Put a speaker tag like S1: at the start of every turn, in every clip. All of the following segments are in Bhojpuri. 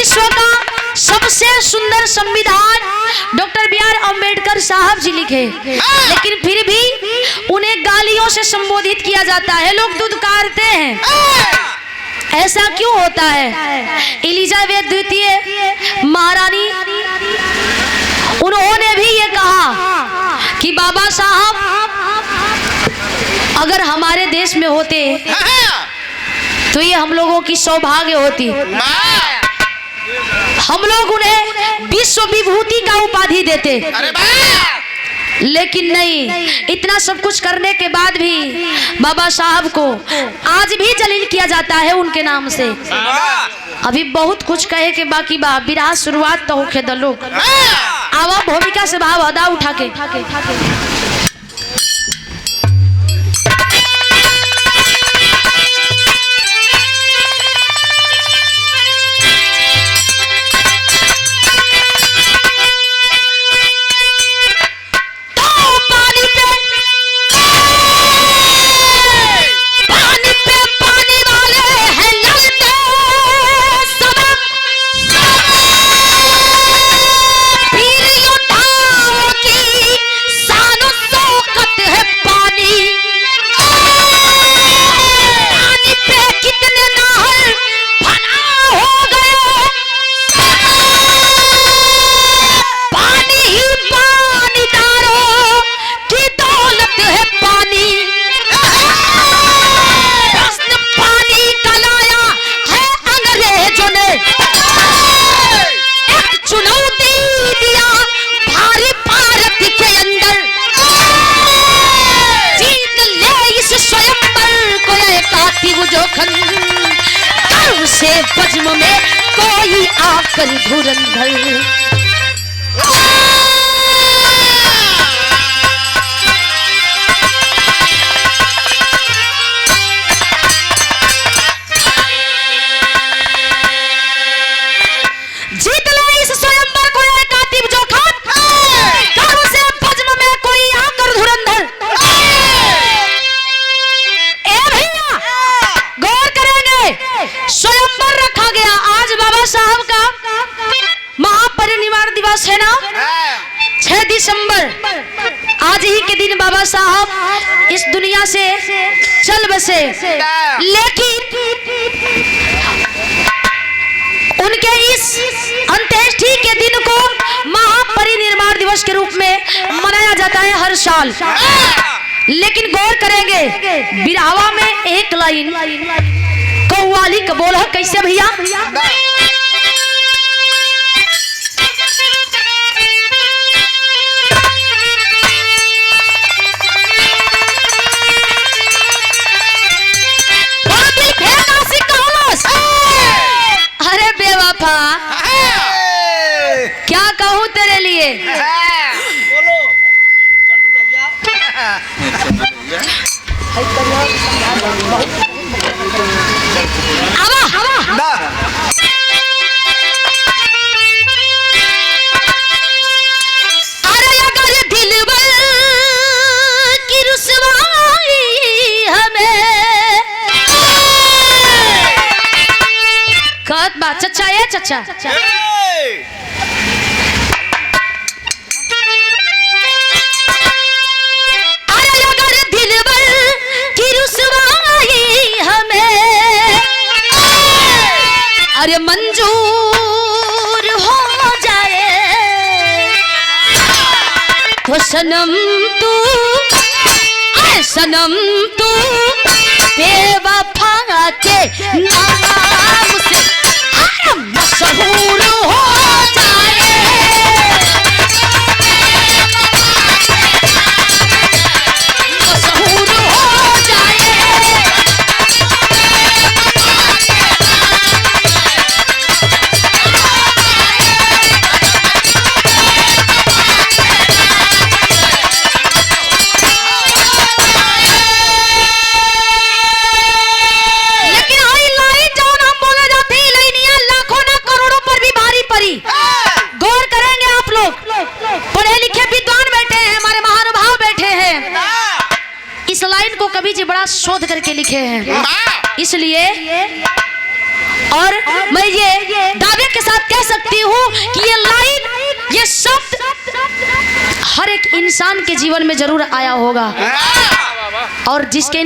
S1: विश्व का सबसे सुंदर संविधान डॉक्टर बी.आर. अम्बेडकर साहब जी लिखे, लेकिन फिर भी उन्हें गालियों से संबोधित किया जाता है, लोग दुदकारते हैं। ऐसा क्यों होता है? एलिजाबेथ द्वितीय महारानी, उन्होंने भी ये कहा कि बाबा साहब अगर हमारे देश में होते तो ये हम लोगों की सौभाग्य होती, हम लोग उन्हें विश्व विभूति का उपाधि देते। लेकिन नहीं, इतना सब कुछ करने के बाद भी बाबा साहब को आज भी जलील किया जाता है उनके नाम से। अभी बहुत कुछ कहे के बाकी बा, विराज शुरुआत तो होके दलो आवा भूमिका से भाव अदा उठा के से बज्म में कोई आकर धुरंधर। जीत ले इस स्वयंवर को ये कातिब जोखन, कर्म से बज्म में कोई आकर धुरंधर। ए भैया गौर करेंगे, स्वयंवर रखा गया। आज बाबा साहब का महापरिनिर्वाण दिवस है ना, 6 दिसंबर। आज ही के दिन बाबा साहब इस दुनिया से चल बसे, लेकिन उनके इस अंत्येष्टि के दिन को महापरिनिर्वाण दिवस के रूप में मनाया जाता है हर साल। लेकिन गौर करेंगे, बिरहवा में एक लाइन कव्वाली का बोल है, कैसे भैया? अरे बेवफा, क्या कहूँ तेरे लिए? बोलो अरे अगर दिलबर की रुसवाई हमें, कहत बा चचा ये चचा, अरे अगर दिलबर की रुसवाई हमें अरे मंजूर हो जाए तो सनम तू, अरे सनम तू बेवफा के नाम से मशहूर हो जाए। मशहूर हो जाए। लेकिन आई लाइन जो हम बोले जाती लाइनियां लाखों ना करोड़ों पर भी भारी पड़ी। गौर करेंगे आप लोग, पढ़े लिखे विद्वान बैठे हैं, हमारे महानुभाव बैठे हैं, इस लाइन को कवि जी बड़ा शोध करके लिखे हैं। इसलिए और मैं ये दावे के साथ कह सकती हूँ कि ये लाइन, ये शब्द हर एक इंसान के जीवन में जरूर आया होगा, और जिसके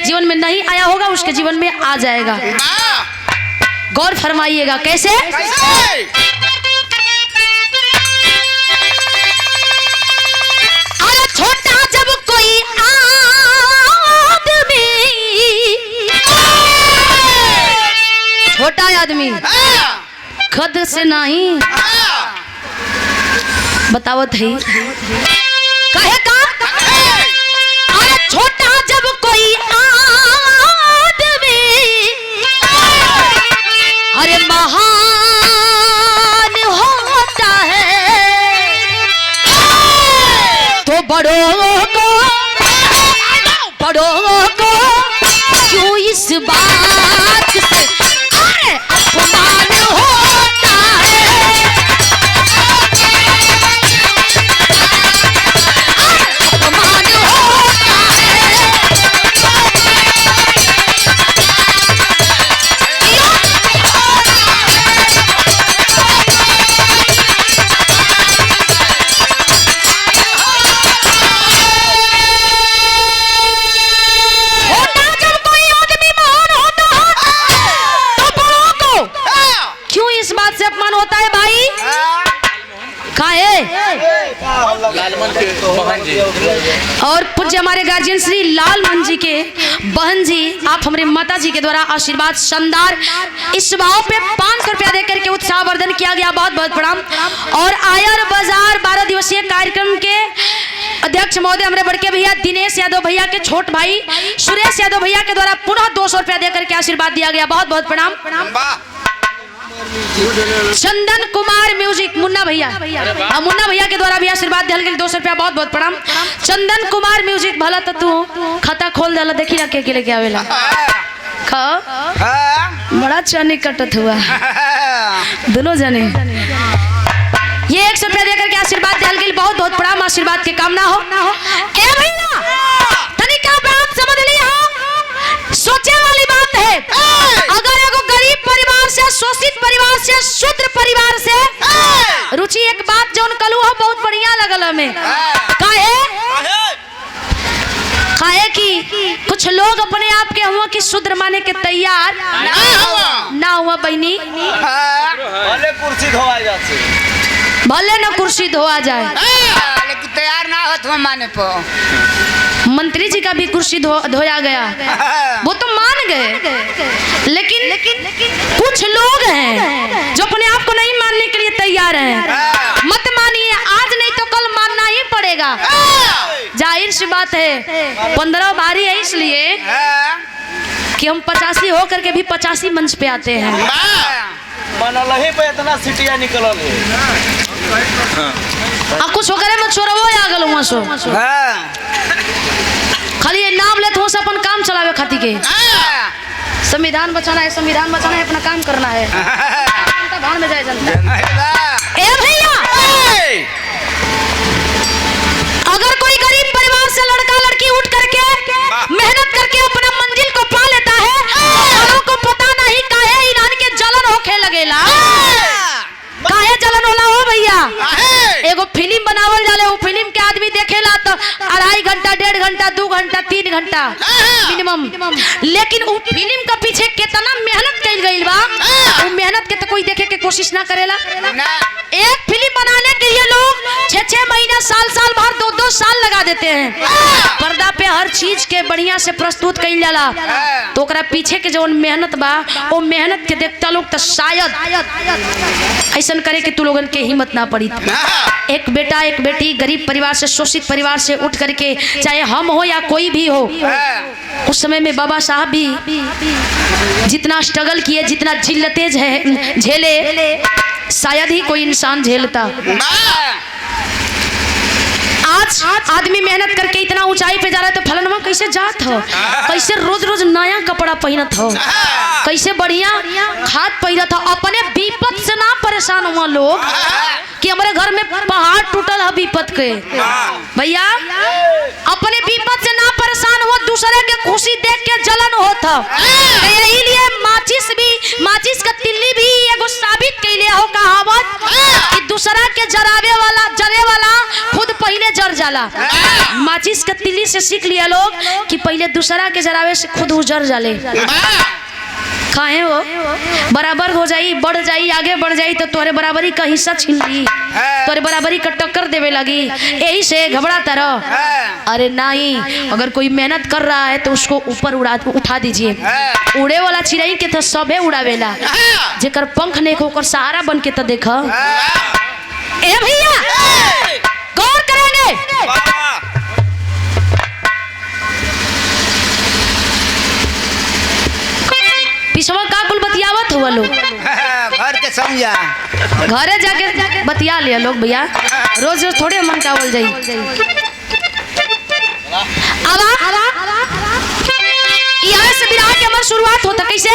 S1: जीवन में नहीं आया होगा उसके जीवन में आ जाएगा। गौर फरमाइएगा कैसे? अरे छोटा जब कोई आदमी, छोटा आदमी खद से नहीं बतावत है कहे का। अरे छोटा जब कोई आदमी, अरे महान होता है तो बड़ों को क्यों इस बात से अपमान होता है, अपमान होता है। अपमान होता है भाई, और पूज्य हमारे गार्जियन श्री लालमन जी के बहन जी, आप हमारे माता जी के द्वारा आशीर्वाद शानदार इस भाव पे 500 रुपया देकर के उत्साहवर्धन किया गया, बहुत बहुत प्रणाम। और आयर बाजार 12 दिवसीय कार्यक्रम के अध्यक्ष महोदय हमारे बड़के भैया दिनेश यादव भैया के छोट भाई सुरेश यादव भैया के द्वारा पुनः 200 रुपया देकर के आशीर्वाद दिया गया, बहुत बहुत प्रणाम। चंदन कुमार म्यूजिक मुन्ना भैया, मुन्ना भैया के द्वारा भी आशीर्वाद दिया गया 200 रुपया, बहुत बहुत प्रणाम। चंदन कुमार म्यूजिक भला तो तू खाता खोल डाला, देखी ना के लेके आवेला बड़ा चने कटत हुआ दोनों जने। ये 100 रुपया देकर के आशीर्वाद दिया गया, बहुत बहुत प्रणाम, आशीर्वाद की कामना हो। ए भैया तनिका बात समझ लिया, सोचे वाली बात है। अगर एगो गरीब परिवार से, शोषित परिवार से, शूद्र परिवार से रुचि एक बात जौन कलू हो बहुत बढ़िया लगल हमें, काहे कि कुछ लोग अपने आप के हुआ कि शूद्र माने के तैयार ना हुआ बहनी,
S2: भले कुर्सी धोआ जाए,
S1: भले न कुर्सी धोआ जाए,
S2: लेकिन तैयार ना हो तो माने पो।
S1: मंत्री जी का भी कुर्सी धोया गया, वो तो मान गए, लेकिन कुछ लोग हैं जो अपने आप को नहीं मानने के लिए तैयार हैं। मत मानिए, आज नहीं तो कल मानना ही पड़ेगा, जाहिर सी बात है। 15 बारी है इसलिए कि हम 85 हो करके भी 85 मंच पे आते हैं।
S2: मनल ही पे इतना सिटिया निकलल है,
S1: कुछ होकर मत छोड़ो आ गलो वहां सो, खाली ये नाम लेते हो अपन काम चलावे खाती के। संविधान बचाना है, संविधान बचाना है, अपना काम करना है, भाड़ में जाए जनता। ए भैया अगर कोई गरीब परिवार से लड़का लड़की उठ करके मेहनत करके अपना मंजिल को पा लेता है, औरों को पता नहीं काहे ईरान के जलन होखे लगेला, काहे जलन होला हो भैया। एगो फिल्म बनावल जाले, वो फिल्म के आदमी देखेला तो 2.5 घंटा, 1.5 घंटा, 2 घंटा, 3 घंटा मिनिमम, लेकिन वो फिल्म का पीछे कितना मेहनत कइल गइल बा, वो मेहनत के तो कोई देखे के कोशिश ना करेला। एक फिल्म बनाने के लिए लोग 6-6 महीना, साल भर, 2-2 साल लगा देते हैं। पर्दा पे हर चीज के बढ़िया से प्रस्तुत कइल जाला, तो ओकरा पीछे के जो मेहनत बा, वो मेहनत के देखता लोग तो शायद ऐसा करे कि तू लोगन के हिम्मत ना पड़ी। एक बेटा एक बेटी गरीब परिवार से, शोषित परिवार से उठ करके, चाहे हम हो या कोई भी हो, उस समय में बाबा साहब भी जितना स्ट्रगल किए, जितना जिल्लतें झेले, शायद ही कोई इंसान झेलता। आज आदमी मेहनत करके इतना ऊंचाई पे जा रहा है, तो फलनवा कैसे जात हो, कैसे रोज रोज नया कपड़ा पहनत हो, कैसे बढ़िया खाद पहनत हो। अपने विपत से ना परेशान हुआ लोग कि हमारे घर में पहाड़ टूटल है विपत के, भैया अपने विपत से ना परेशान हुआ, दूसरे के खुशी देख के जलन होता। यही लिए माचिस भी माचिस का तिल्ली भी एगो साबित कैले हो कहावत कि दूसरा के जरे वाला खुद पहले जर जाला। माचिस का तिल्ली से सीख लिया लोग कि पहले दूसरा के जरावे से खुद वो जर जाले। काहे वो बराबर हो जाई, बढ़ जाई, आगे बढ़ जाई तो तोरे बराबरी का हिस्सा छीन ली, तोरे बराबरी का टक्कर देवे लगी। यही से घबराता रहो। अरे नहीं, अगर कोई मेहनत कर रहा है तो उसको ऊपर उठा दीजिए। उड़े वाला चिड़ै के तो सबे उड़ावेला, जेकर पंख नहीं होकर सहारा बन के तो देखा। ए भैया गौर करेंगे। पिछवा का कुल बतियावत हुआ लोग
S3: घर के समझा,
S1: घरे जाके बतिया लिया लोग भैया। रोज रोज थोड़े मन का बोल जाई। यहाँ से विराह के हमारी शुरुआत होता कैसे?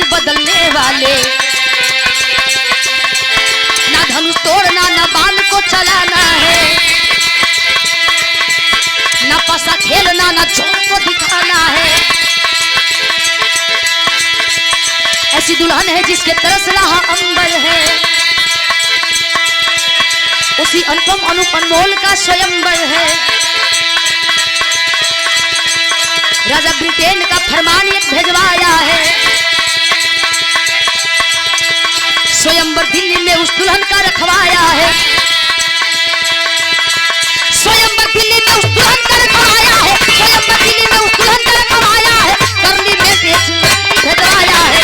S1: बदलने वाले ना धनुष तोड़ना, ना बाण को चलाना है, ना पसा खेलना, ना जोर को दिखाना है। ऐसी दुल्हन है जिसके तरस रहा अंबर है, उसी अनुपम अनमोल का स्वयंवर है। राजा ब्रिटेन का फरमान एक भेजवाया है, स्वयंवर दिल्ली में उस दुल्हन का रखवाया है। स्वयंवर दिल्ली में उस दुल्हन का रखवाया है, स्वयंवर दिल्ली में उस दुल्हन का रखवाया है, करली में भेजवाया है।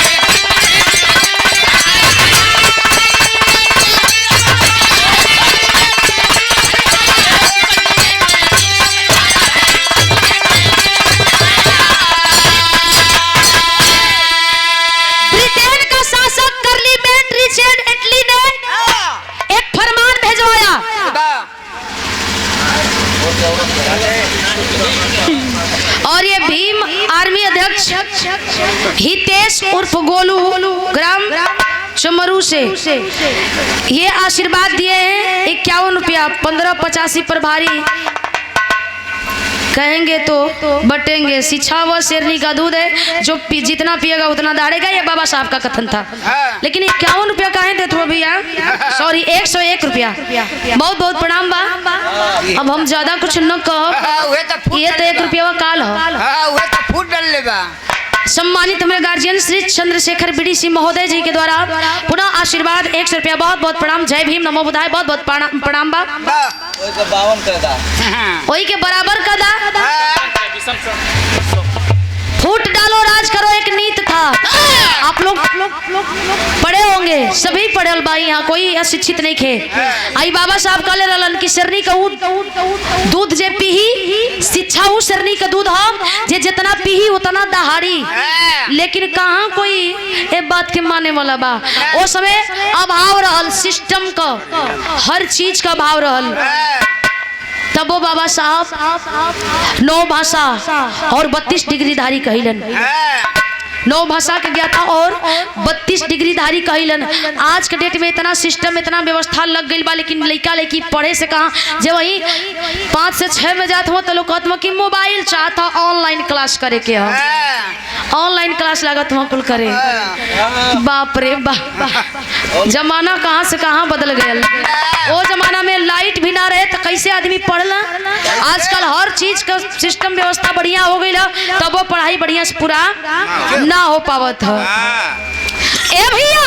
S1: और ये भीम आर्मी अध्यक्ष हितेश उर्फ गोलू ग्राम चमरू से ये आशीर्वाद दिए हैं 51 रुपया 1585 पर भारी। कहेंगे तो बटेंगे, शिक्षा व शेरनी का दूध है, जो जितना पिएगा उतना दाढ़ेगा, ये बाबा साहब का कथन था। लेकिन 51 रुपया कहें थे तो भैया, सॉरी 101 रुपया। बहुत बहुत प्रणाम बा। अब हम ज्यादा कुछ न कहो, ये तो 1 रुपया काल हो। सम्मानित हमारे गार्जियन श्री चंद्रशेखर बीडी सिंह महोदय जी के द्वारा पुनः आशीर्वाद 100 रुपया। बहुत बहुत प्रणाम। जय भीम, नमो बुद्धाय। बहुत बहुत प्रणाम बा। वही के बराबर का दा फूट डालो राज करो एक नीत था। आप लोग पढ़े होंगे, सभी पढ़े भाई, यहाँ कोई अशिक्षित नहीं थे। आई बाबा साहब कहले रहलन कि शरनी का दूध जे पीही, शिक्षा उ शरनी का दूध हो जे जितना पीही उतना दहाड़ी। लेकिन कहाँ कोई ये बात के माने वाला बा। वो समय अभाव रहल, सिस्टम का हर चीज का अभाव रहल। तब वो बाबा साहब 9 भाषा और 32 डिग्री धारी कहिलन। 9 भाषा के ज्ञाता और 32 डिग्री धारी कहिलन। आज के डेट में इतना सिस्टम, इतना व्यवस्था लग गई बा, लेकिन लड़का लड़की पढ़े से कहाँ। जब वही 5 से 6 में जात हो तो लोग कहते कि मोबाइल चाहता ऑनलाइन क्लास करे के हो, ऑनलाइन क्लास लागत हो कुल करे। बाप रे बाप, जमाना कहाँ से कहाँ बदल गया। वो जमाना में लाइट भी ना रहे तो कैसे आदमी पढ़ला। आजकल हर चीज का सिस्टम व्यवस्था बढ़िया हो गई, तब वो पढ़ाई बढ़िया से पूरा ना हो पावत हो। ए भैया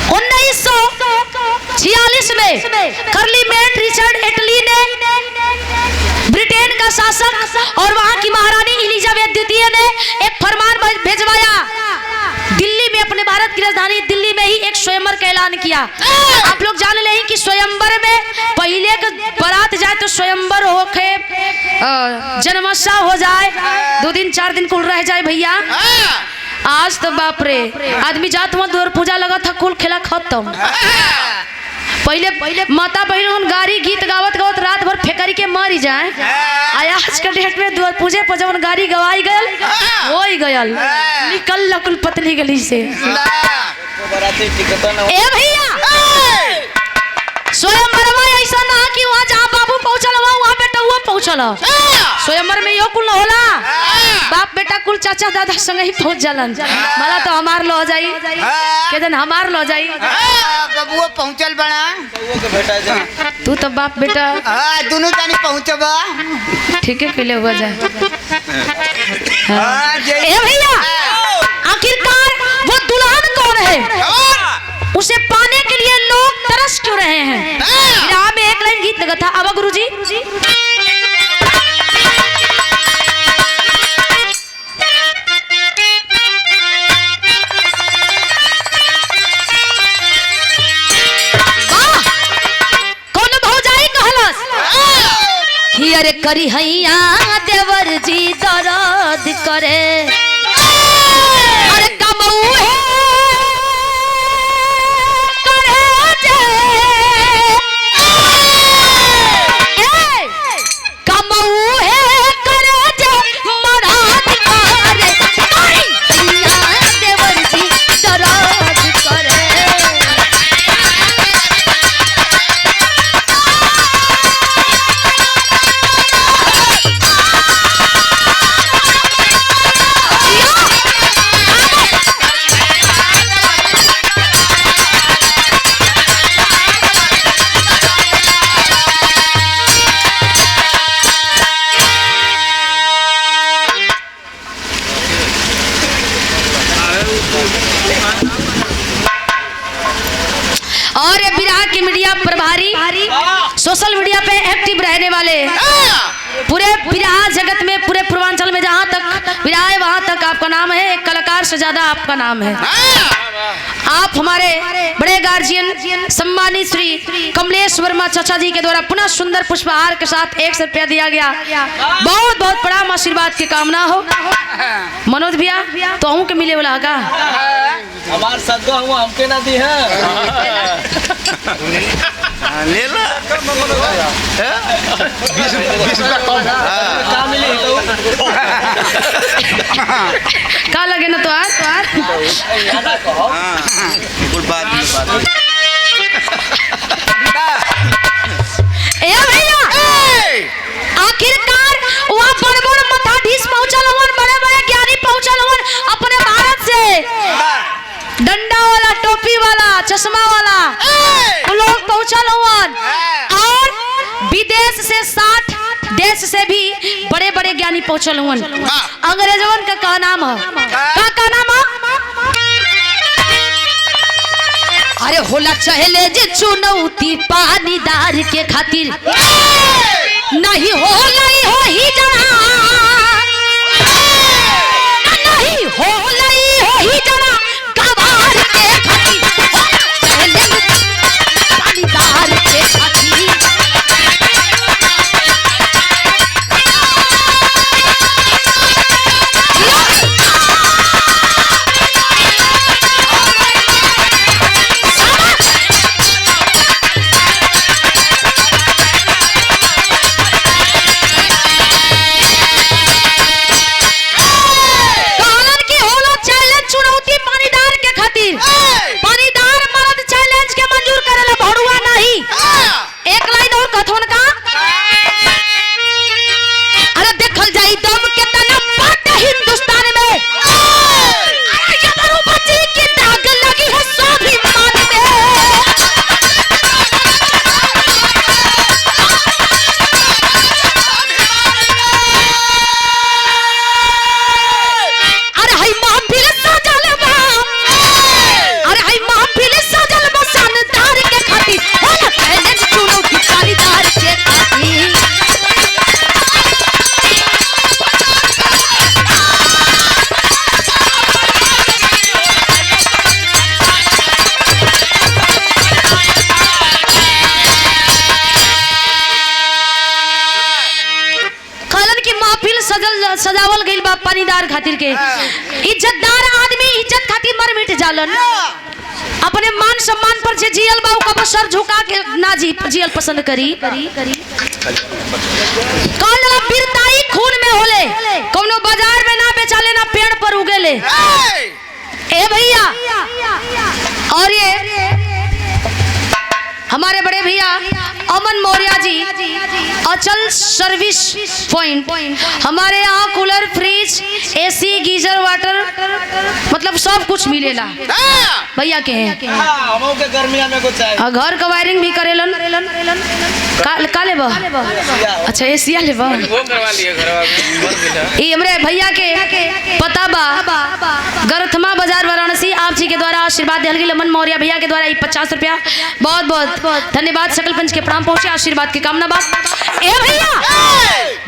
S1: 1946 में कर्लीमेंट रिचर्ड एटली ने, ब्रिटेन का शासक और वहां की महारानी एलिजाबेथ द्वितीय ने एक फरमान भेजवाया। दिल्ली में, अपने भारत की राजधानी दिल्ली में ही एक स्वयंवर का ऐलान किया। आप लोग जान ले कि स्वयंवर में पहले के बारात जाए तो स्वयंवर होके जन्मोत्सव हो जाए, 2 दिन 4 दिन कुल रह जाए भैया। आज तो बाप रे आदमी जात मत और पूजा लगा था कुल खेला खत्म। पहले माता बहन गाड़ी गीत गावत गावत रात भर फेकरी के मरी जाए। आज के डेट में द्वार पूजे पर जवन गाड़ी गवाई गयल हो ही गयल निकल लकुल पतली गली से। ए भैया स्वयंवर में ऐसा ना कि वहाँ जहाँ बाबू पहुँचल वहाँ बेटा हुआ पहुँचल। स्वयंवर में यो कुल होला बाप बेटा कुल चाचा दादा संग ही पहुँच जालन। मला तो हमार लो जाई के दिन हमार लो जाई
S3: बबुआ पहुंचल बड़ा
S1: तू तो बाप बेटा
S3: दोनों जानी पहुंचबा
S1: ठीक है पहले हुआ जाए। ए भैया आखिरकार वो दुल्हन कौन है उसे पाने के लिए लोग तरस क्यों रहे हैं। विराह में एक लाइन गीत लगा था। अब गुरुजी कौन भौजाई कहलस कि अरे करी हैया देवर जी दर्द करे अरे कमऊ है और विराह की मीडिया प्रभारी सोशल मीडिया पे एक्टिव रहने वाले पूरे विराह जगत में पूरे पूर्वांचल में जहाँ तक विराह है वहाँ तक आपका नाम है। एक कलाकार से ज्यादा आपका नाम है। आप हमारे बड़े गार्जियन सम्मानित श्री कमलेश वर्मा चाचा जी के द्वारा पुनः सुंदर पुष्पहार के साथ 100 रुपया दिया गया। बहुत बहुत प्रणाम आशीर्वाद की कामना हो। मनोज भैया तो अहू के मिले वाला का
S2: हमार सगा हुआ हमके ना दी है
S3: ले ला 20 रुपया कम
S2: का मिली
S1: का लगे ना तो आज ए भैया आखिरकार वहाँ बड़ बड़ मठाधीश पहुंचल हवन बड़े बड़े ज्ञानी पहुंचल हवन अपने भारत से डंडा वाला टोपी वाला चश्मा वाला लोग पहुंचल हवन और विदेश से 60 देश से भी बड़े बड़े ज्ञानी पहुंचल हवन। अंग्रेजवन का नाम है का नाम है अरे होला चहले जे चुनौती पानीदार के खातिर नहीं होला हो ही जना नहीं होला हो ही जना कबार के खातिर चहले पानीदार के खातिर सजावल गइल बा पानीदार खातिर के इज्जतदार आदमी जालन अपने मान सम्मान पर जे जियल बाऊ का सर झुका के ना जियल पसंद करी कौन जला बीरताई खून में होले कौनो बाजार में ना बेचा लेना पेड़ पर उगेले ए भैया। और ये हमारे बड़े भैया अमन मौर्य जी अचल सर्विस पॉइंट हमारे यहाँ cooler fridge AC geyser water मतलब सब कुछ मिलेला भैया के हैं
S2: हमो के गर्मिया में कुछ चाहिए
S1: घर का वायरिंग भी करेलन का लेबा अच्छा एसिया लेबा
S2: वो करवा लिए घरवा में
S1: ये हमरे भैया के पता बा गरथमा बाजार वाराणसी आप जी के द्वारा आशीर्वाद दिया गया अमन मौर्य भैया के द्वारा 50 रुपया बहुत बहुत धन्यवाद सकल पंच के प्रणाम पहुंचे आशीर्वाद की कामना बात ए भैया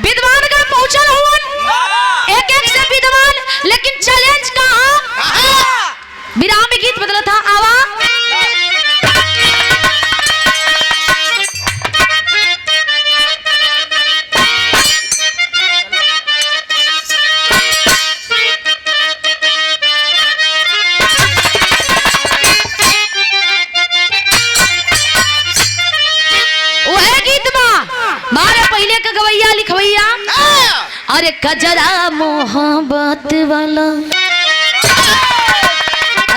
S1: विद्वान का पहुंचल हुवन एक एक से विद्वान लेकिन चैलेंज कहां विराम में गीत बदला था आवा लिखवैया अरे कजरा मोहब्बत वाला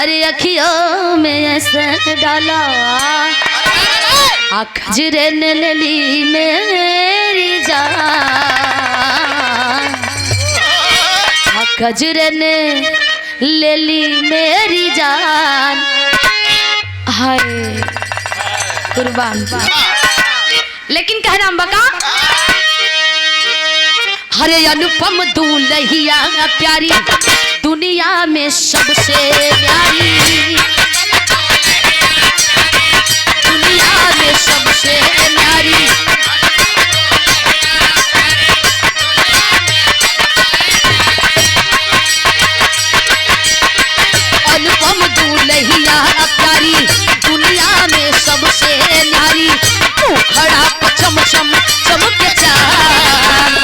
S1: अरे अखियों में ऐसा डाला खजरे ने ले ली मेरी जान खजरे ने ले ली मेरी जान हाय कुर्बान लेकिन कहना बका हरे अनुपम दूल्हिया प्यारी दुनिया में सबसे प्यारी दुनिया में सबसे प्यारी अनुपम दूल्हिया प्यारी दुनिया में सबसे प्यारी खड़ा चमचम चमक चांद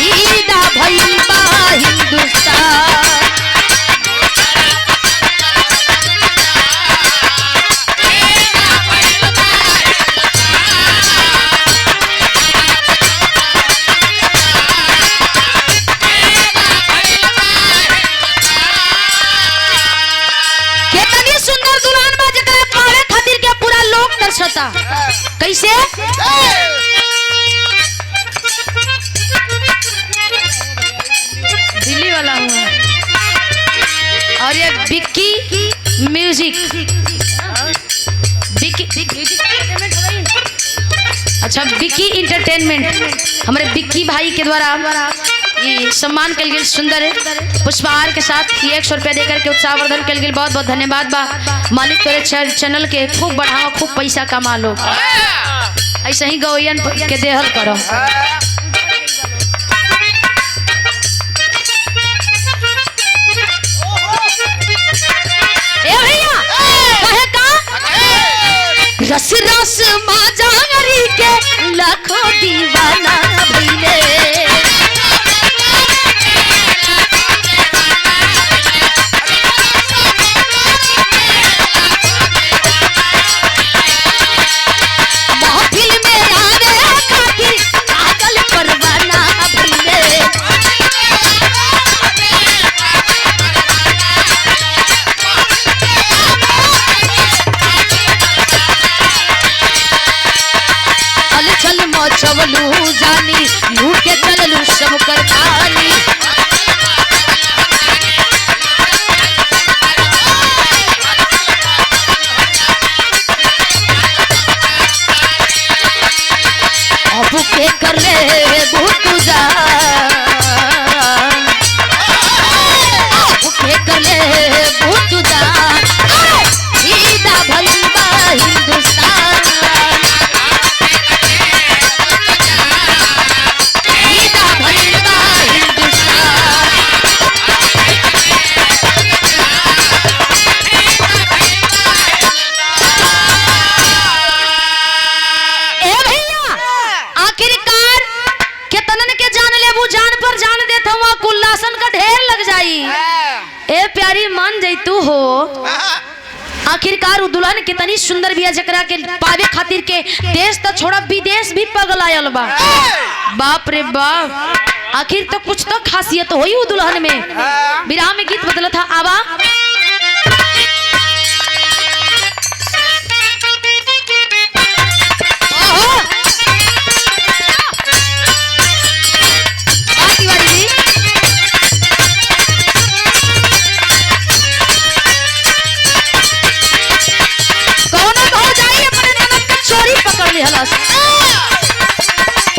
S1: ईदा भइल बा हिंदुस्तान कितनी सुंदर दुल्हन बा जकरा पाड़े खातिर के पूरा लोक दर्शता कैसे दिल्ली वाला हूँ और ये बिक्की म्यूजिक अच्छा बिक्की इंटरटेनमेंट हमारे बिक्की भाई के द्वारा ये सम्मान कल गए सुंदर पुष्पहार के साथ 100 रुपया देकर के उत्साहवर्धन कल गए बहुत बहुत धन्यवाद बा मालिक तेरे चैनल के खूब बढ़ाओ खूब पैसा कमा लो ऐसा ही गौयन के देहल करो रस रस माजारी के लाखों दीवाना भइले महफिल में आवे खातिर पागल परवाना भइले चल मचवलू जानी लूट के चललू सब कर पानी अब के कर ले बहुत जान अब के कर ले बहुत जान ईदा भइल बा हिंदुस्तान ए प्यारी मान जैतू हो आखिरकार उ दुल्हन कितनी सुंदर बिया जकरा के पावे खातिर के देश तो छोड़ा विदेश भी पगलायल बा। बाप रे बाप, आखिर तो कुछ तो खासियत होई उ दुल्हन में। विराह में गीत बदला था आवा।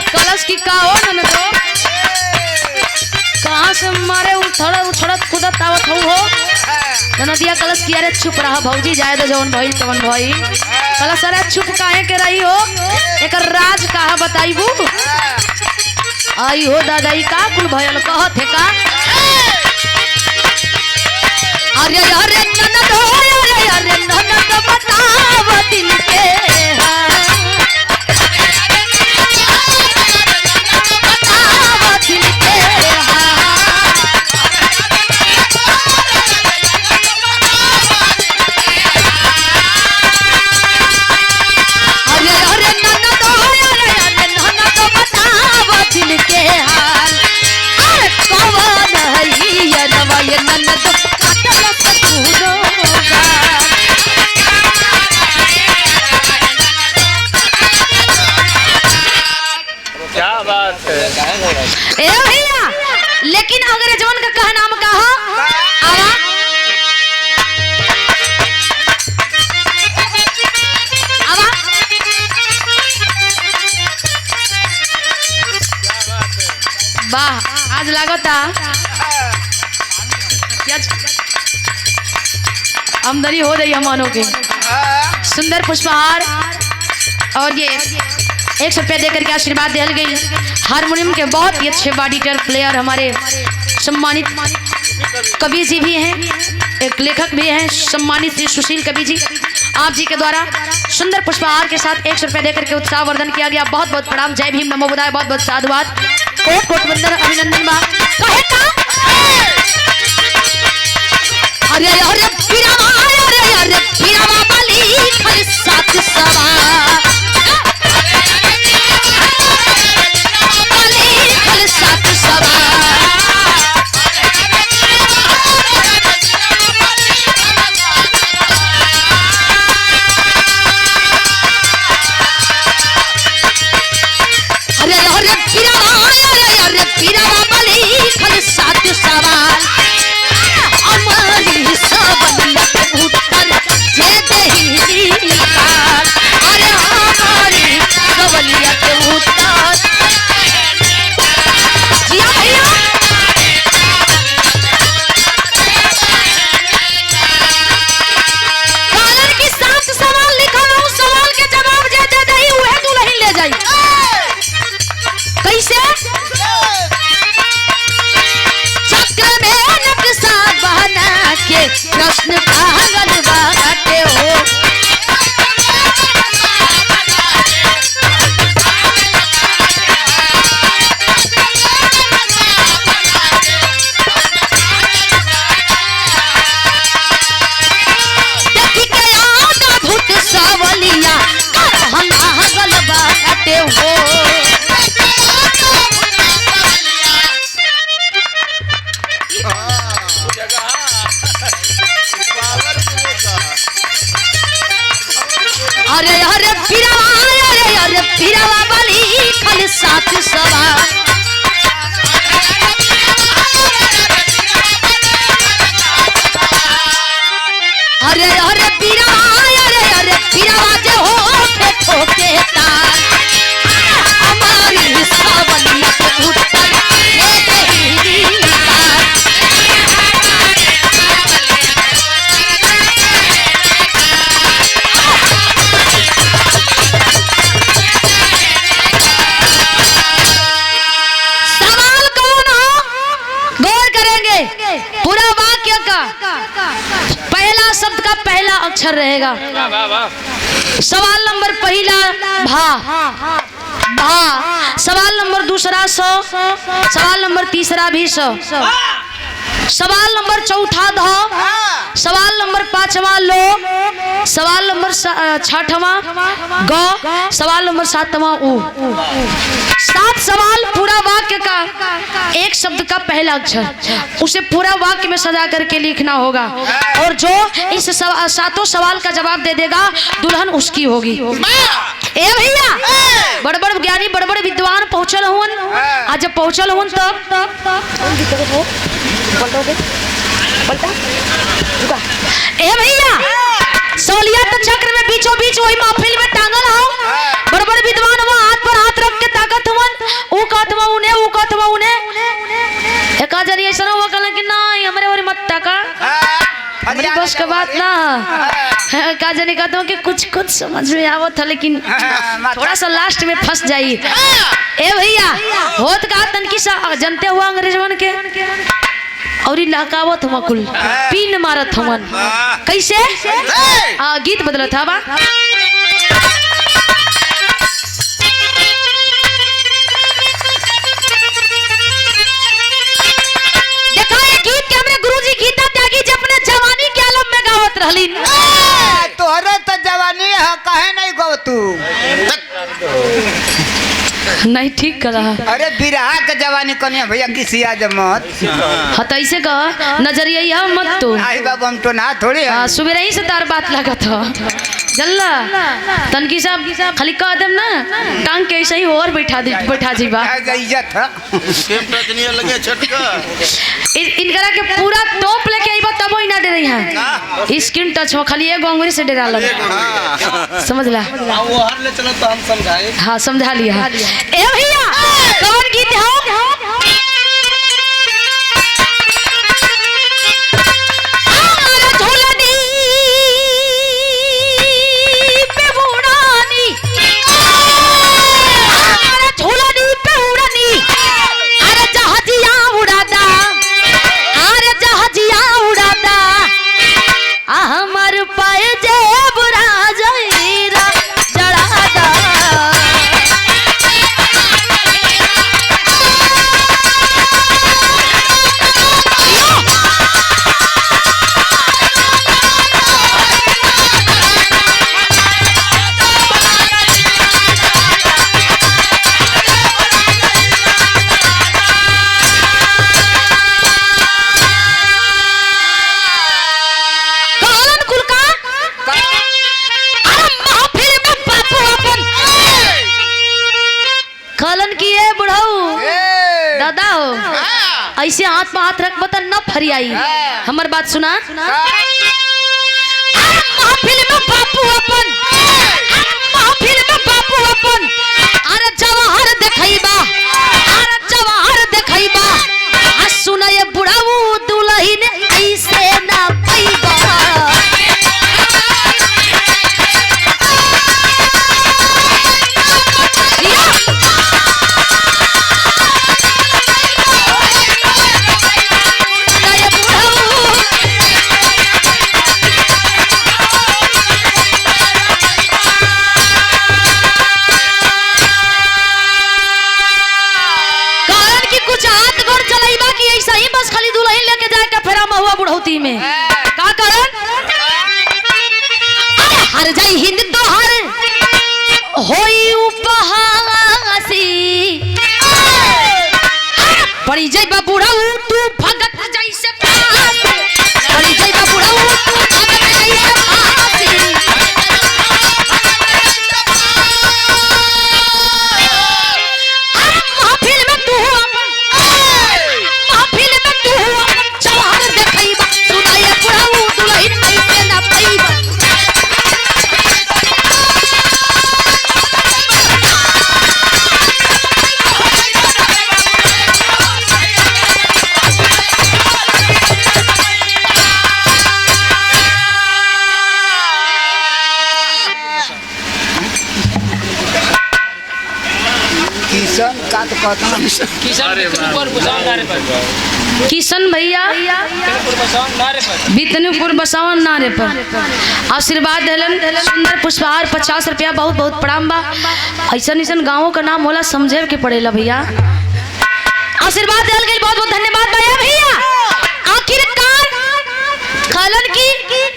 S1: कलश की का हो न तो कहां से मारे उछड़त कूदत आवत हो नदिया। कलश की अरे चुप रहा भौजी, जाए दो जवन भई तवन भई। कलश अरे चुप काहे के रही हो, एकर राज कहा बताइबू। आई हो दादाई का कुल भयल कहत है का। अरे अरे ननद हो, अरे अरे ननद बताव दिल के ए भैया। लेकिन अगर जवन का कहा नाम का हो आवा आवा। वाह आज लागता आमदनी हो रही हमानों के। सुंदर पुष्पहार और ये 100 रुपया देकर के आशीर्वाद दिया गई। हारमोनियम के बहुत ही अच्छे बॉडीटर प्लेयर हमारे सम्मानित कवि जी भी हैं, एक लेखक भी हैं सम्मानित श्री सुशील कवि जी। आप जी के द्वारा सुंदर पुष्पहार के साथ 100 रुपया देकर के उत्साह वर्धन किया गया। बहुत बहुत प्रणाम, जय भीम, नमो बुधाय, बहुत बहुत साधुवाद, कोट कोट वंदन, अभिनंदन बा कहे का। अरे अरे पीरावा, अरे अरे पीरावा बली खल साथ सवा कृष्ण पागल बाटे हो। देखी के आगा भूत सावलिया पागल बाटे हो। अरे अरे पीरावा, अरे अरे पीरावा बली खल साथ सवा। अरे अरे पीरावा, अरे अरे पीरावा जे हो के ठोके तार हमारी सावलिया के उत्तर दे देही तार। पूरा वाक्य का पहला शब्द का पहला अक्षर रहेगा। सवाल नंबर पहला भा भा, सवाल नंबर दूसरा सौ, सवाल नंबर तीसरा भी सौ, सवाल नंबर चौथा ध, सवाल नंबर 5 5वां लो, सवाल नंबर 6वां ग, सवाल नंबर 7वां उ। 7 सवाल पूरा वाक्य का एक शब्द का पहला अक्षर उसे पूरा वाक्य में सजा करके लिखना होगा और जो इस 7 सवाल का जवाब दे देगा दुल्हन उसकी होगी। ए भैया बड़ बड़ ज्ञानी बड़ बड़ विद्वान पहुंचल हुन। आज जब पहुंचल हुन तब ए भैया सोलिया चक्र में बीचों बीच वही महफिल में टांगल हो। बड़ बड़ विद्वान वो हाथ पर हाथ रख के ताकत हुन ऊ कहतवा उन्हें ऊ कहतवा उन्हें एका जरी ऐसा हुआ कहला कि नहीं हमरे और मत ताका हमारी बस का बात ना का जनी कहता हूँ कि कुछ समझ में आवत था लेकिन थोड़ा सा लास्ट में फंस जाई। ए भैया होत का तनकी सा जनते हुआ अंग्रेजवन के और लहकावत हुआ कुल पीन मारत हुआ कैसे गीत बदलत था बा
S3: तोहरे तो जवानी है कहे नहीं गो तू
S1: नहीं ठीक करा।
S3: अरे बिरहा के जवानी कनिया भैया किसी आज मत
S1: हाँ तो ऐसे कह नजरिया मत तू
S3: आई बाबू हम तो ना थोड़ी
S1: सुबह ही से तार बात लगा था जल्ला तनकी साहब खाली कह देम ना टांग के ऐसे ही और बैठा जीबा इनकरा के पूरा टॉप लेके आइबा तब ही ना डे रही है स्क्रीन टच हो खाली एक अंगुरी से डरा लगा समझ ला
S2: वो हर ले चलो तो हम समझाए।
S1: हाँ समझा लिया। ए भैया कौन गीत है ऐसे हाथ में हाथ रख बता न फरियाई हमार बात सुना महफिल में बापू अपन अरे जवाहर देखइबा आ सुना ये बुढ़ाऊ दुल्हन ऐसे ना पइबा में का कारण हर जाई हिंद तो हर होई उपहासी पड़ी जाई बबुड़ा तू भगत जैसे पड़ी जाई बबुड़ा तू भगत जैसे महफिल में तू जवाहर देखइबा सुनाए बुढ़ाऊ दुल्हन ऐसे ना पइबा
S3: किशन का तो कहता
S1: किशन भैया बितनुपुर बसावन नारे पर आशीर्वाद दिलन सुंदर पुष्पहार 50 रुपया बहुत बहुत प्रणाम बा। ऐसा गाँवों का नाम होला समझे के पड़ेला भैया आशीर्वाद दिल गई बहुत बहुत धन्यवाद भैया। आखिरकार खलन की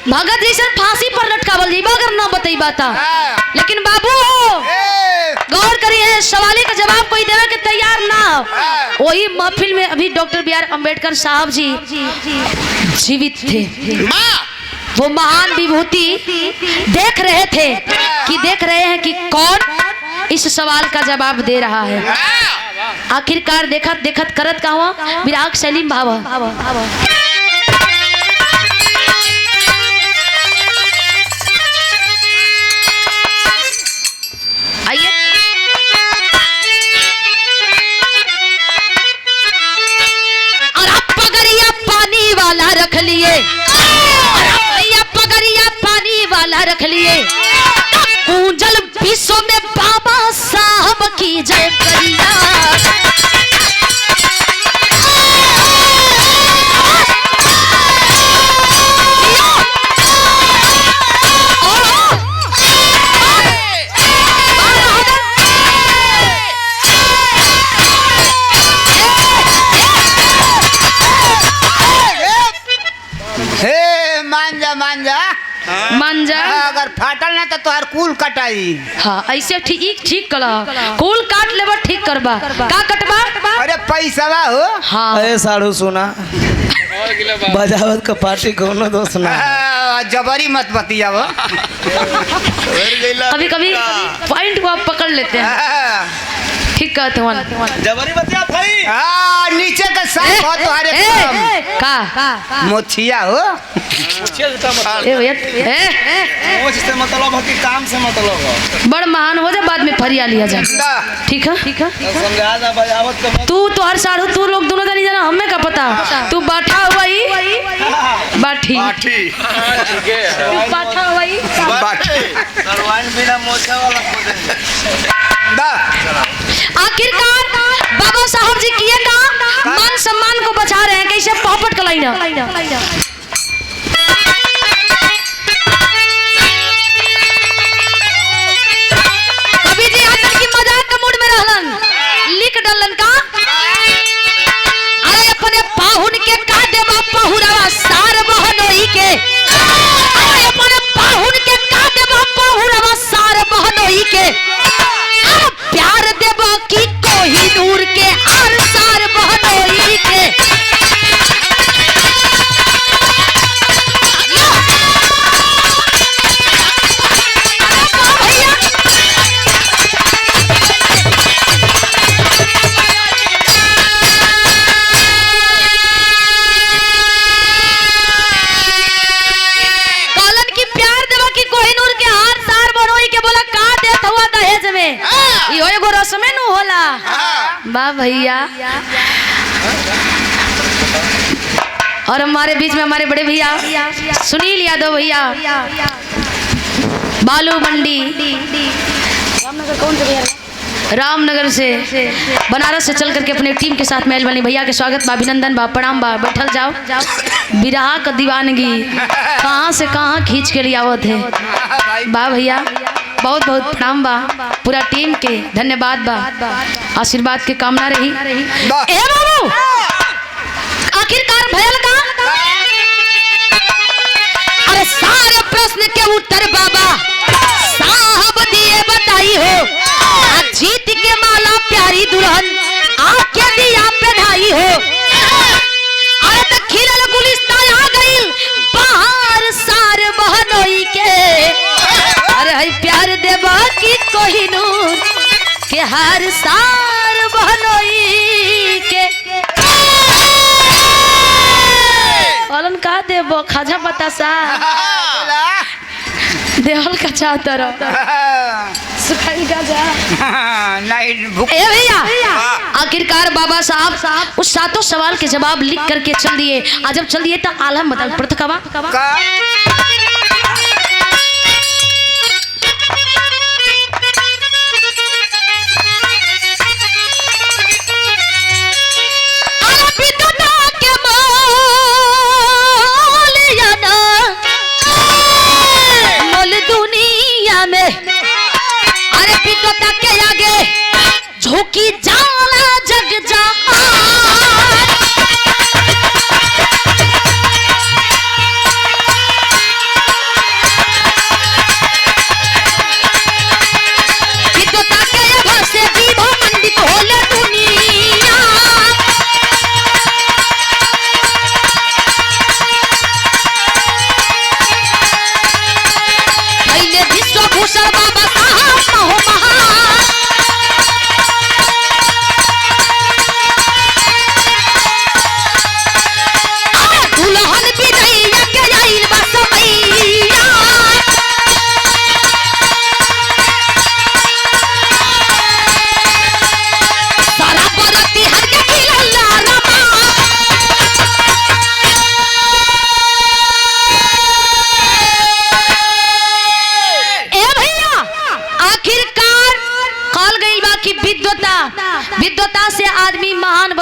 S1: भगत जी से फांसी पर लटकावल जी अगर ना बताई बाता। लेकिन बाबू गौर करिए, सवाली का जवाब कोई देवे के तैयार ना हो। वही महफिल में अभी डॉक्टर बी आर अम्बेडकर साहब जी जीवित थे। वो महान विभूति देख रहे थे कि देख रहे हैं कि कौन इस सवाल का जवाब दे रहा है। आखिरकार देखत देखत करत का हुआ विराग सलीम भावा। आइए और आप पगड़िया पानी वाला रख लिए, पगड़िया पानी वाला रख लिए, गूंजल विश्व में बाबा साहब की जय करिया। मंजा
S3: अगर फाटल ना तो तोहर कुल कटाई।
S1: हाँ ऐसे ठीक ठीक कला, कुल काट लेबा ठीक करबा। का कटबा?
S3: अरे पैसा हो।
S1: हाँ
S2: अरे साढ़ू सुना बजावत का पार्टी कोनो दोस्त ना
S3: जबरी मत बतियाव।
S1: कभी कभी पॉइंट को आप पकड़ लेते हैं। ठीक कहते हैं
S2: जबरी बतिया भाई।
S3: नीचे का साफ हो तुम्हारे
S1: का
S3: मोछिया हो।
S2: से मतलब है कि काम से मतलब है।
S1: बड़ महान हो जा बाद में फरिया लिया जा। ठीक है ठीक है
S2: समझा जा बजावत का।
S1: तू तो हर साढ़ू तू लोग दोनों जानी जाना हमें का पता। तू बाठा हुआ ही बाठी बाठा हुआ ही
S2: सरवाइन बिना मोछा वाला
S1: आखिरकार बाबा साहब जी किए का मान सम्मान को बचा रहे हैं। कैसे पॉपट कलाई ना कभी जी आकर की मजाक का मूड में रहलन लिख डलन का। अरे अपने पाहुन के का देवा पहुरावा सार बहनोई के। अरे अपने पाहुन के का देवा पहुरावा सार बहनोई के। प्यार देवा की कोही नूर के आर सार बहनोई के। कॉलन की प्यार देवा की कोही नूर के आर सार बहनोई के बोला का देत हुआ दहेज में। यो एगो रस्म नु होला बा भैया। और हमारे बीच में हमारे बड़े भैया सुनील यादव भैया बालू मंडी रामनगर से बनारस से चल करके अपने टीम के साथ महल बनी। भैया के स्वागत बा, अभिनंदन बा, प्रणाम बा। बैठल जाओ। बिरहा का दीवानगी कहाँ से कहाँ खींच के लियावत है बा भैया। बहुत बहुत प्रणाम बा, पूरा टीम के धन्यवाद बा, आशीर्वाद के कामना रही। ए बाबू आखिरकार भयल का अरे सारे प्रश्न के उत्तर बाबा साहब दिए बताई हो। जीत के माला प्यारी दुल्हन आके दिया पहनाई हो। अरे तो खिलल गुलिस्तान आ गई बाहर सार बहनोई के। अरे है प्यार देवा की कोहिनूर के हर सार बहनोई के। औलन का देवो खाजा बतासा देवल का चाहता सुखाई का जा ए भैया। आखिरकार बाबा साहब उस सातों सवाल के जवाब लिख करके चल दिए। आज जब चल दिए तो आलम बता प्रथकवा झोंकी जाला जग जहान।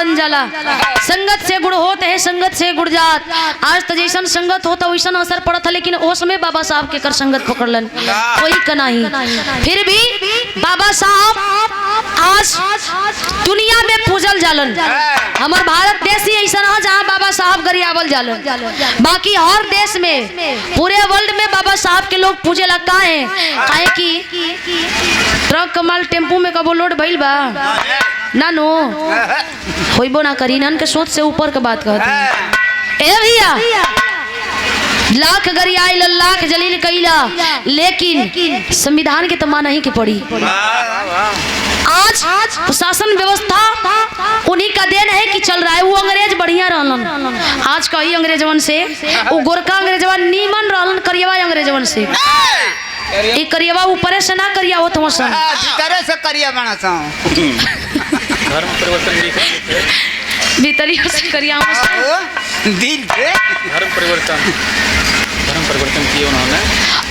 S1: बन जाला। संगत से गुड़ होते है, संगत से गुड़ जात। आज तो जैसन संगत होता वैसन असर पड़त है, लेकिन उस समय बाबा साहब के कर संगत पकड़लन कोई का नहीं। फिर भी बाबा साहब आज दुनिया में पूजल जालन। हमार भारत देश ही ऐसा है जहाँ बाबा साहब गरियावल जालन। बाकी हर देश में, पूरे वर्ल्ड में बाबा साहब के लोग पूजे लगता है। काहे कि ट्रक कमाल टेम्पू में कबो लोड भइल बा ना नो होइबो ना करी। नन के सोच से ऊपर के बात कहते ए भैया, लाख गरियाइल लाख जलील कईला, लेकिन संविधान के तो माना ही के पड़ी। आज शासन व्यवस्था उन्हीं का देन है कि चल रहा है। वो अंग्रेज बढ़िया रहलन, आज कई अंग्रेजवन से वो गोरखा अंग्रेजवन नीमन रहलन करियवा अंग्रेजवन से। ये करियवा ऊपर से ना करिया होत मसन
S3: तरह से करिया बना सा
S4: धर्म परिवर्तन
S1: भीतरिया से करिया
S3: दिल से
S4: धर्म परिवर्तन किए उन्होंने,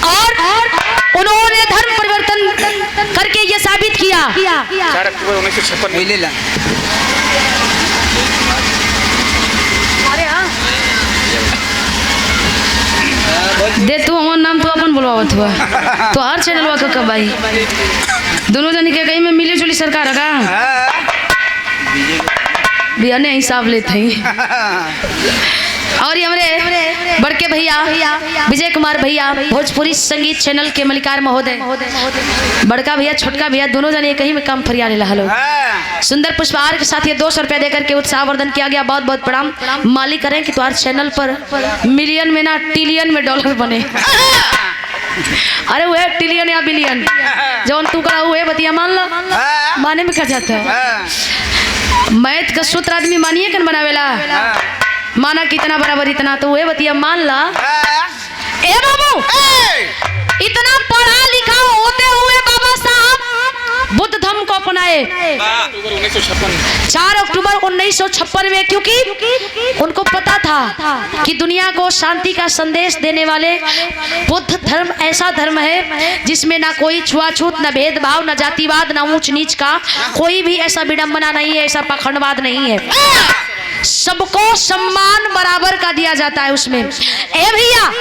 S1: और उन्होंने धर्म परिवर्तन करके ये साबित किया।
S4: 4 अक्टूबर 1956
S3: ले ला
S1: दे तू हमार नाम तो अपन बुलवावत हुआ तो हर चैनल का कब आई दोनों जन के कहीं में मिली जुली सरकार का बिया ने हिसाब लेते हैं। और हमारे बड़के भैया विजय कुमार भैया भोजपुरी संगीत चैनल के मलिकार महोदय, बड़का भैया छोटका भैया दोनों जने कहीं में काम फरिया ले हलो। सुंदर पुष्पहार के साथ ये 200 रुपया देकर के उत्साहवर्धन किया गया। बहुत बहुत प्रणाम। मालिक करें कि तुम्हारे चैनल पर मिलियन में ना ट्रिलियन में डॉलर बने। अरे वो है ट्रिलियन या बिलियन जौन तू करा हुए बतिया मान लो, माने में क्या जाता है। मैथ का सूत्र आदमी मानिए कन बनावेला, माना कितना बराबर इतना, तो वह बतिया मान ला। ए बाबू, इतना पढ़ा लिखा होते हुए बाबा साहब बुद्ध धर्म को अपनाए 4 अक्टूबर 1956 में, क्योंकि उनको पता था कि दुनिया को शांति का संदेश देने वाले बुद्ध धर्म ऐसा धर्म है जिसमें ना कोई छुआछूत, ना भेदभाव, ना जातिवाद, ना ऊंच नीच का कोई भी ऐसा विडंबना नहीं है, ऐसा पाखंडवाद नहीं है। सबको सम्मान बराबर का दिया जाता है उसमें। ए भैया,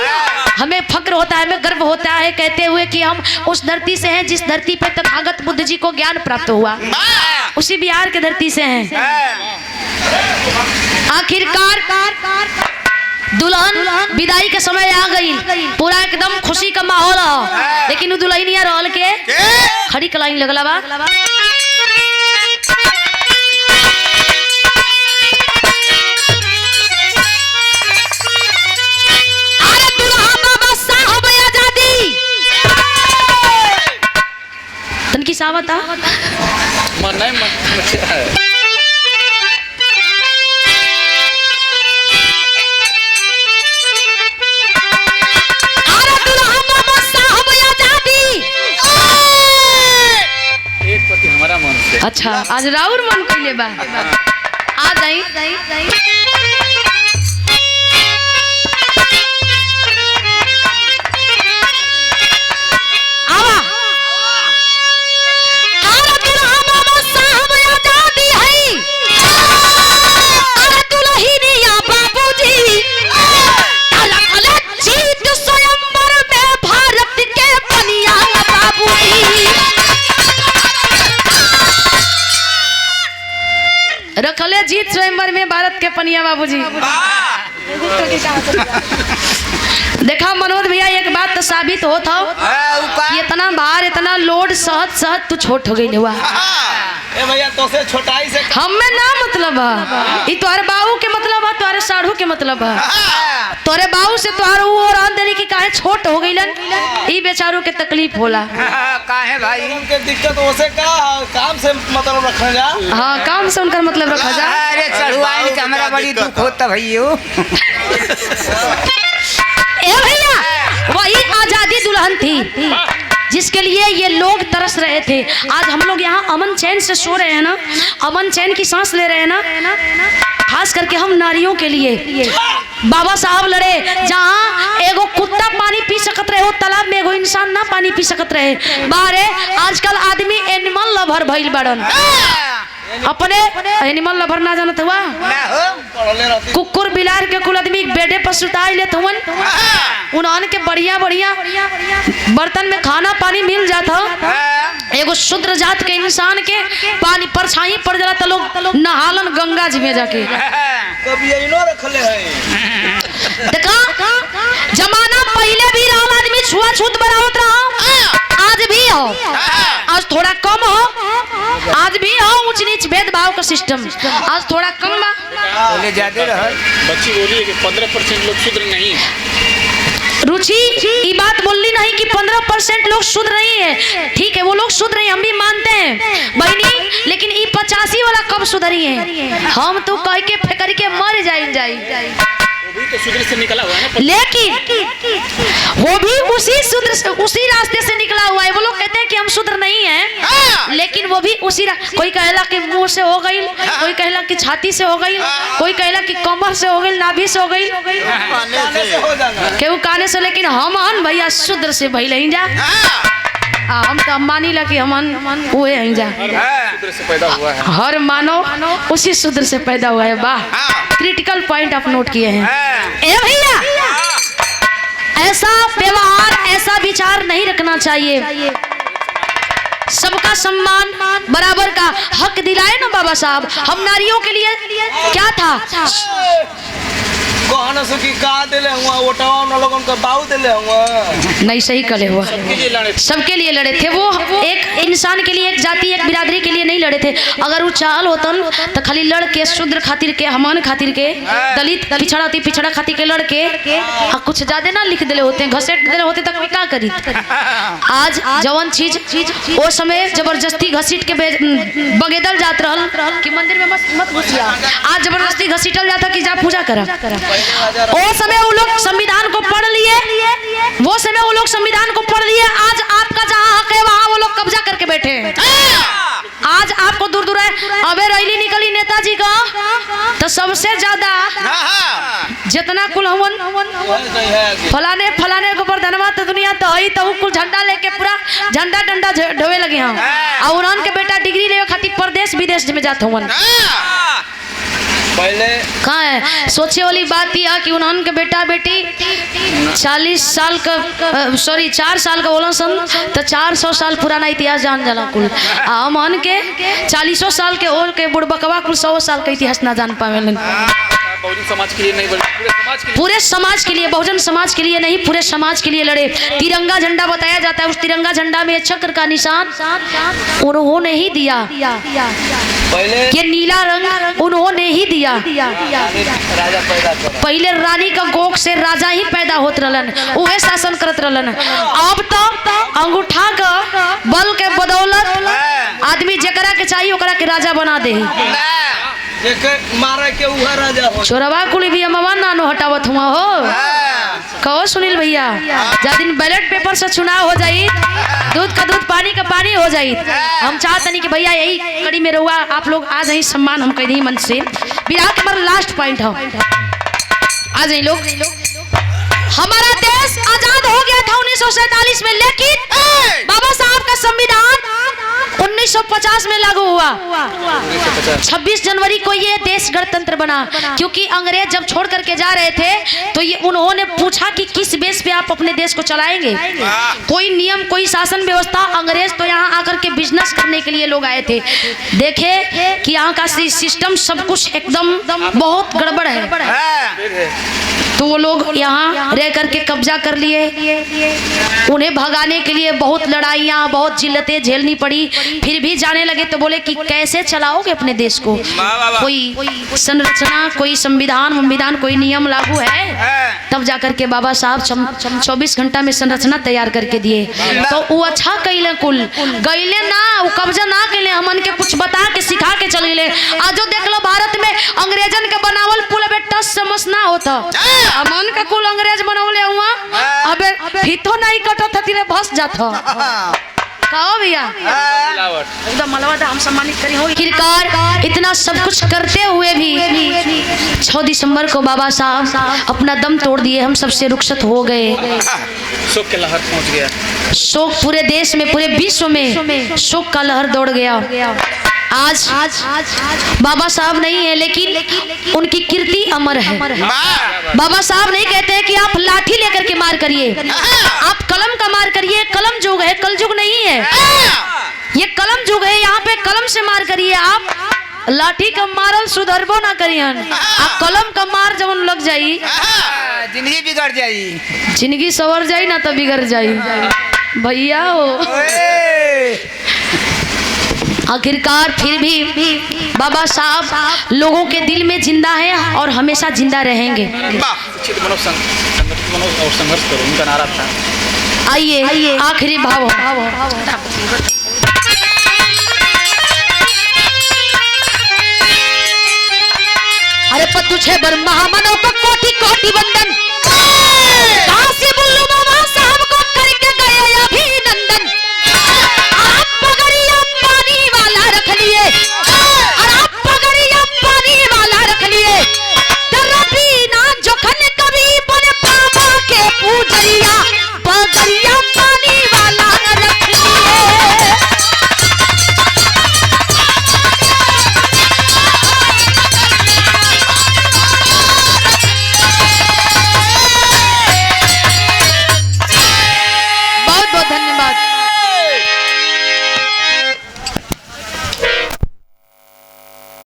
S1: हमें फक्र होता है, हमें गर्व होता है कहते हुए कि हम उस धरती से हैं जिस धरती पे तथागत बुद्ध जी को ज्ञान प्राप्त हुआ, उसी बिहार के धरती से हैं। आखिरकार दुल्हन विदाई के समय आ गई, पूरा एकदम खुशी का माहौल है, लेकिन दुल्हनिया रोल के खड़ी कलाइन लगला बा। की सावता
S4: मन नहीं एक पति हमारा मन से।
S1: अच्छा, आज राउर मन कइले बा। आ जाई रखले जीत स्वयंवर में भारत के पनिया बाबूजी। देखा मनोज भैया, एक बात तो साबित होता कि इतना भार इतना लोड सहत तू छोट हो गई हुआ।
S2: ए भैया तो से छोटाई से
S1: हमें ना मतलब है, ये तुम्हारे बाबू के मतलब है, तुम्हारे साढ़ू के मतलब है। तोरे बाबू से तुम्हारे वो और अंदर की काहे छोट हो गई लन, ये बेचारों के तकलीफ होला।
S3: काहे भाई
S2: उनके दिक्कत होसे का काम से मतलब रखा जा।
S1: हाँ, काम से उनका मतलब रखा जा।
S3: अरे चढ़ुआइन के हमरा बड़ी दुख होता भैया।
S1: ए भैया, वही आजादी दुल्हन थी जिसके लिए ये लोग तरस रहे थे। आज हम लोग यहाँ अमन चैन से सो रहे हैं ना, अमन चैन की सांस ले रहे हैं ना, खास करके हम नारियों के लिए। बाबा साहब लड़े, जहाँ एगो कुत्ता पानी पी सकत रहे हो तालाब में, एगो इंसान ना पानी पी सकत रहे। बारे आजकल आदमी एनिमल लवर भइल बड़न। अपने एनिमल लवर ना जानत हुआ
S3: ना हो
S2: पढ़ले रहती
S1: कुकुर बिलार के कुल आदमी बेडे पर सुताई लेत हुवन उन्हन के बढ़िया बढ़िया बर्तन में खाना पानी मिल जाता एगो शूद्र जात के इंसान के पानी परछाई पड़ जाला त लोग नहालन गंगा जी में जाके
S2: कभी इनो रखले है
S1: देखा जमाना पहले भी रहा आदमी छुआछूत बनावत रहा आज भी हो आज थोड़ा कम हो आज भी हो ऊंच नीच भेदभाव का सिस्टम आज थोड़ा कम बा
S3: पहले ज्यादा रह
S4: बच्ची बोली है कि 15% लोग शूद्र नहीं
S1: रुचि ये बात बोलनी नहीं कि 15% लोग शुद्ध नहीं है ठीक है वो लोग शुद्ध नहीं हम भी मानते हैं बहनी लेकिन ये 85 वाला कब सुधरी है हम तो कह के फेकर के मर जाई
S4: वो भी तो शूद्र से निकला हुआ है ना
S1: लेकिन वो भी उसी रास्ते से निकला हुआ है वो लोग कहते हैं कि हम शुद्र नहीं हैं लेकिन वो भी उसी कोई कहला कि मुंह से हो गई कोई कहला कि छाती से हो गई कोई कहला कि कमर से हो गई नाभि से हो गई केहू काने से लेकिन हम भैया शुद्र से भइल ही जा हम तो मानी ला कि हम हुए हैं जा
S4: शूद्र से पैदा हुआ है
S1: हर मानव उसी शुद्र से पैदा हुआ है वाह क्रिटिकल पॉइंट आप नोट किए हैं ए भैया ऐसा व्यवहार ऐसा विचार नहीं रखना चाहिए सबका सम्मान बराबर का हक दिलाए ना बाबा साहब हम नारियों के लिए क्या था
S2: कहना से कि का देले हुआ ओटावा न लोगन का बाऊ देले हुआ
S1: नहीं सही कले हुआ सबके लिए लड़े थे वो एक इंसान के लिए एक जाति एक बिरादरी के लिए नहीं लड़े थे अगर वो चाल होतन तो खाली लड़के शूद्र खातिर के हमान खातिर के दलित पिछड़ा खातिर के लड़के कुछ ज्यादा ना लिख दिले होते घसेट दिले होते तक क्या करी आज जवन चीज वो समय जबरदस्ती घसीट के बगेदल जात रहल कि मंदिर में मत घुसिया आज जबरदस्ती घसीटल जाता कि जा पूजा करा वो समय वो लोग संविधान को पढ़ लिए वो समय वो लोग संविधान को पढ़ लिए आज आपका जहाँ हक है वहाँ वो लोग कब्जा करके बैठे हैं आज आपको दूर दूर है अबे रैली निकली नेताजी का तो सबसे ज्यादा जितना कुल फलाने फलाने को प्रधानवा तो दुनिया तो ही तो कुल झंडा लेके पूरा झंडा डंडा ढोवे लगे हम और उन्होंने के बेटा डिग्री ले खातिर प्रदेश विदेश में जाते हुए
S2: पहले
S1: कहाँ है सोचे वाली बात यह कि उन्होंने के बेटा बेटी 40 साल का 4 साल का बोला सन तो 400 साल पुराना इतिहास जान जाला कुल मन के 40 साल के और के बुढ़बकवा कुल 100 साल का इतिहास ना जान पावे
S4: बहुजन समाज के लिए नहीं बल्कि
S1: पूरे समाज के लिए बहुजन समाज के लिए नहीं पूरे समाज के लिए लड़े तिरंगा झंडा बताया जाता है उस तिरंगा झंडा में चक्र का निशान उन्होंने ही दिया
S2: पहले
S1: ये नीला रंग उन्होंने ही दिया
S2: राजा पैदा कर
S1: पहले रानी का गोख से राजा ही पैदा होत रहलन उहे शासन करत रहलन अब तो अंगूठा का बल के बदौलत आदमी जकरा के चाहिए ओकरा के राजा बना दे
S2: मारे के उहा राजा हो
S1: चोरवा कुली भी अमवा नानो हटावत हुआ हो कहो सुनील भैया जब दिन बैलेट पेपर से चुनाव हो जाई दूध का दूध पानी का पानी हो जाई हम चाहते नहीं कि भैया यही कड़ी में रहुआ आप लोग आज ही सम्मान हम कह दी मन से बिहार के हमारा लास्ट पॉइंट हो आज ही लोग हमारा देश आजाद हो गया था 1947 में लेकिन बाबा साहब का संविधान 1950 में लागू हुआ 26 जनवरी को ये देश गणतंत्र बना क्योंकि अंग्रेज जब छोड़ करके जा रहे थे तो ये उन्होंने पूछा कि किस बेस पे आप अपने देश को चलाएंगे कोई नियम कोई शासन व्यवस्था अंग्रेज तो यहाँ आकर के बिजनेस करने के लिए लोग आए थे देखे कि यहाँ का सिस्टम सब कुछ एकदम बहुत गड़बड़ है तो वो लोग यहाँ रह करके कब्जा कर लिए उन्हें भगाने के लिए बहुत लड़ाइयाँ बहुत जिल्लतें झेलनी पड़ी फिर भी जाने लगे तो बोले कि कैसे चलाओगे अपने देश को कोई संरचना कोई संविधान कोई नियम लागू है तब जाकर के बाबा साहब 24 घंटा में संरचना तैयार करके दिए तो वो अच्छा कैले कुल गईले ना वो कब्जा ना कैले हमन के कुछ बता के सिखा के चल गए आज देख लो भारत में अंग्रेजन के बनावल पुल बेटा समझ ना होता मन का कुल अंग्रेज बनौले हुआ अबे फितो नहीं कटत हती रे भस जात कहो भैया एकदम मलवा हम सम्मानित करी हो किरकार इतना सब कुछ करते हुए भी 6 दिसंबर को बाबा साहब अपना दम तोड़ दिए हम सबसे रुखसत हो गए
S4: शोक के लहर पहुंच गया
S1: शोक पूरे देश में पूरे विश्व में शोक का लहर दौड़ गया आज बाबा साहब नहीं है, लेकिन उनकी कीर्ति अमर है। बाबा साहब नहीं कहते हैं कि आप लाठी लेकर के मार करिए, आप कलम का मार करिए। कलम युग है, कल युग नहीं है। ये कलम युग है, यहाँ पे कलम से मार करिए। आप लाठी का मारल सुधरबो ना करियन, आप कलम का मार जब लग जाई
S3: जिंदगी बिगड़ जाई,
S1: जिंदगी सवर जाई ना तो बिगड़ जाई भैया हो। आखिरकार फिर भी बाबा साहब लोगों के दिल में जिंदा है और हमेशा जिंदा रहेंगे।
S4: शिक्षित बनो, संगठित बनो और संघर्ष करो, उनका नारा था।
S1: आइए आखिरी भाव। अरे पत्तू छे बर महामानव को कोटि कोटि वंदन, काशी बुल्लू